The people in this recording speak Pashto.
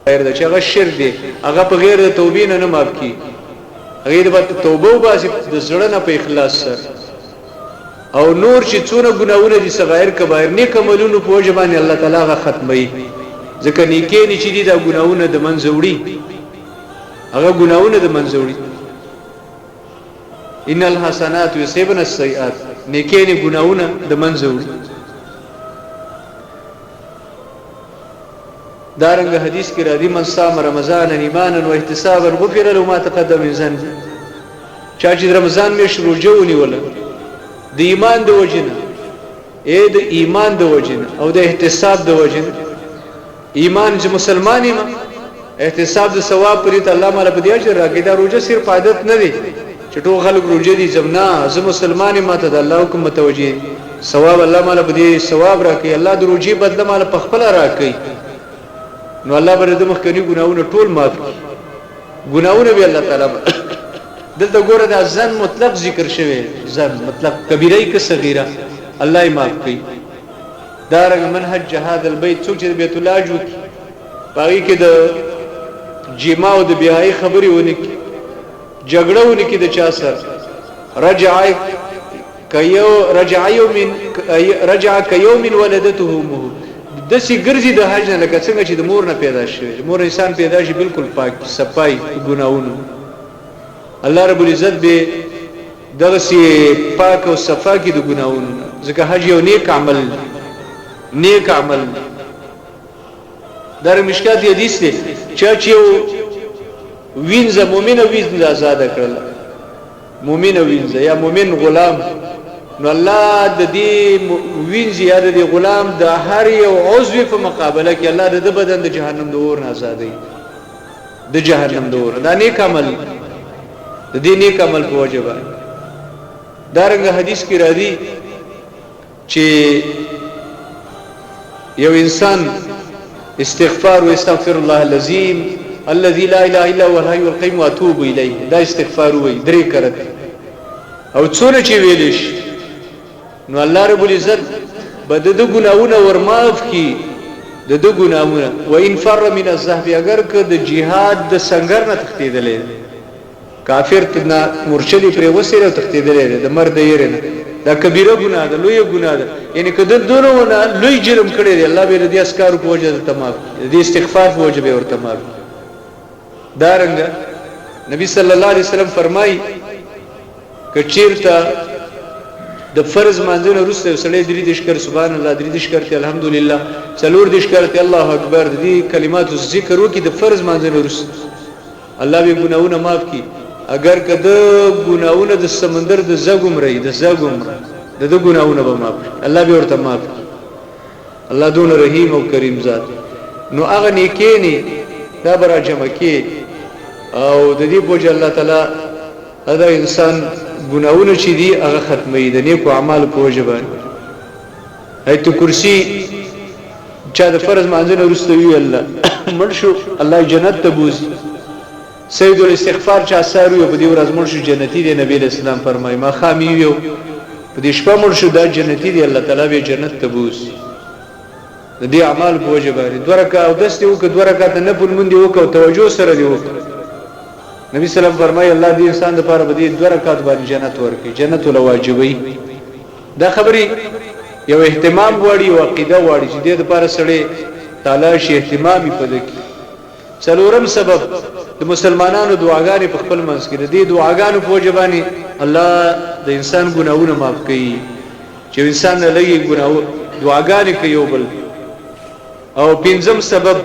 غیر د چې هغه شرک دی هغه په غیر د توبې نه معاف کی غیر د توبه وباسي د زړه نه په اخلاص سره او نور چې څونه ګناونه دي صغائر کبایر نیک عملونو په وجه باندې الله تعالی هغه ختمي ځکه نیکې نه چې دي دا ګناونه د منځوړي هغه ګناونه د منځوړي ان الحسنات یصيبن السيئات نیکې نه ګناونه د منځوړي دارنګ حدیث کې راځي من صام رمضان ایمانا واحتسابا غفر له ما تقدم من ذنبه چا چې رمضان می شروع جوړونی ولا د ایمان د وجنه د ایمان د وجنه او د احتساب د وجنه ایمان چې مسلمانی ما احتساب د ثواب پرې ته الله مال په دې اجر راکړي دا روزه صرف عادت نه دی چې ټول خلک روزه دي زمنا زه مسلمانی ما ته د الله حکم متوجي ثواب الله مال په دې ثواب راکړي الله د روزي بدله مال په خپل راکړي نو الله بر د مخکنی ګناونه ټول معاف کړي ګناونه به الله تعالی دلته ګوره دا ځن مطلق ذکر شوی ځن مطلق کبیره کې صغیره الله یې معاف کړي دا رنګ منهج جهاد البيت څوک چې بیت الله جو پای کې د جما او د بیاي خبري ونه کی جګړه ونه کی د چا سر رجع کيوم ولدته امه د سی ګرځي د حج نه لکه څنګه چې د مور نه پیدا شي مور انسان پیدا شي بالکل پاک صفای ګناونه الله رب العزت به دغه سی پاک او صفا کی د ګناونه ځکه حج یو نیک عمل در مشکات حدیث دی چې یو وینځه مؤمن وینځه آزاد کړل مؤمن وینځه یا مؤمن غلام نو الله د دې وینځه یا د غلام د هر یو عضو په مقابله کې الله د بدن د جهنم د اور نه آزادې د جهنم د اور دا نیک عمل د دې نیک عمل په وجه باندې دارنګ حدیث کې راځي چې یو انسان استغفار و استغفر الله العظیم الذي لا اله الا هو الحي القيوم واتوب اليه دا استغفار وای درې کرت او څونه چې ویلش نو الله رب العزت بد د ګناونه ورماف کی د ګناونه و ان فر من الذهب اگر که د جهاد د سنگر نه تختیدلې کافر تنا مرشدی پر وسره تختیدلې د مرد یې نه دا کبیره ګناه ده لوی ګناه ده یعنی کله دونه لوی جرم کړی دی الله به دې اسکار په وجه تمام دې استغفار په وجه به ورته تمام دارنګ نبی صلی الله علیه وسلم فرمای کچیرته د فرض منځونه وروسته سړی درې د شکر سبحان الله درې د شکر ته الحمدلله څلور د شکر ته الله اکبر دې کلمات ذکر وکي د فرض منځونه وروسته الله به ګناونه معاف کړي اگر کده ګناونه د سمندر د زګم رہی د زګم د ګناونه به معاف الله به ورته معاف الله دون رحیم او کریم ذات نو هغه نیکینی دا برا جمع کی او د دې بوج الله تعالی دا انسان ګناونه چې دی هغه ختمي د نیکو اعمال په وجه باندې ایت کرسی چا د فرض منځونه ورستوي الله مرشو الله جنت ته بوزي سید الاستغفار چا سارو په دې ورځ مرشو جنتی دی نبی اسلام فرمایي ما خامي یو په دې شپه مرشو دا جنتی دی الله تعالی به جنت ته بوزي د دې اعمال په وجه باندې دوه رکعات او دسته وک دوه رکعات نه پون مونږ دی وک او توجه سره دی وک نبی سلام فرمایي الله دې انسان لپاره به دې دوه رکعات باندې جنت ورکړي جنت ول واجبي دا خبري یو اهتمام وړي او عقیده وړي چې دې لپاره سړی تعالی شي اهتمامي پد کی څلورم سبب د مسلمانانو دعاګانې په خپل منځ کې دي دعاګانو په وجبانی الله د انسان ګناونه معاف کوي چې انسان نه لګي ګناو دعاګانې کوي او بل او پنځم سبب